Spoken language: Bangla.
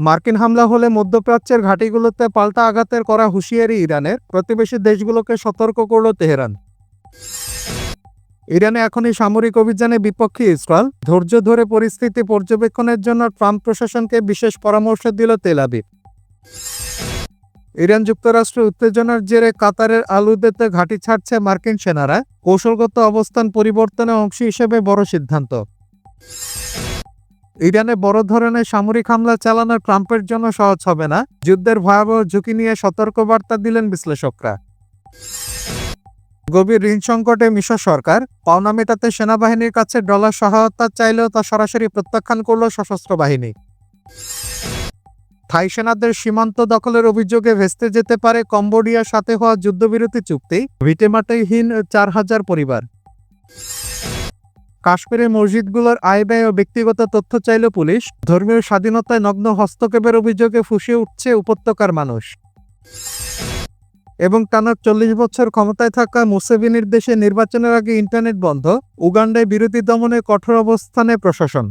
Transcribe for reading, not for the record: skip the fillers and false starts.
মার্কিন হামলা হলে মধ্যপ্রাচ্যের ঘাঁটিগুলোতে পাল্টা আঘাতের করা হুঁশিয়ারি ইরানের, প্রতিবেশী দেশগুলোকে সতর্ক করল তেহরান। ইরানে এখনই সামরিক অভিযানে বিপক্ষে ইসরায়েল, ধৈর্য ধরে পরিস্থিতি পর্যবেক্ষণের জন্য ট্রাম্প প্রশাসনকে বিশেষ পরামর্শ দিল তেল আবিব। ইরান যুক্তরাষ্ট্রের উত্তেজনার জেরে কাতারের আল-উদেতে ঘাঁটি ছাড়ছে মার্কিন সেনারা, কৌশলগত অবস্থান পরিবর্তনের অংশ হিসেবে বড় সিদ্ধান্ত। ইরানে বড় ধরনের সামরিক হামলা চালানো ট্রাম্পের জন্য সহজ হবে না, যুদ্ধের ভয়াবহ ঝুঁকি নিয়ে সতর্কবার্তা দিলেন বিশ্লেষকরা। গভীর ঋণ সংকটে মিশর সরকার, পাওনা মেটাতে সেনাবাহিনীর কাছে ডলার সহায়তা চাইলেও তা সরাসরি প্রত্যাখ্যান করল সশস্ত্র বাহিনী। থাই সেনাদের সীমান্ত দখলের অভিযোগে ভেস্তে যেতে পারে কম্বোডিয়ার সাথে হওয়া যুদ্ধবিরতি চুক্তি, ভিটেমাটিহীন 4,000 পরিবার। কাশ্মীরের মসজিদগুলোর আয় ব্যয় ও ব্যক্তিগত তথ্য চাইল পুলিশ, ধর্মীয় স্বাধীনতায় নগ্ন হস্তক্ষেপের অভিযোগে ফুঁসে উঠছে উপত্যকার মানুষ। এবং টানা 40 বছর ক্ষমতায় থাকা মুসেভিনির দেশে নির্বাচনের আগে ইন্টারনেট বন্ধ, উগান্ডায় বিরোধী দমনে কঠোর অবস্থানে প্রশাসন।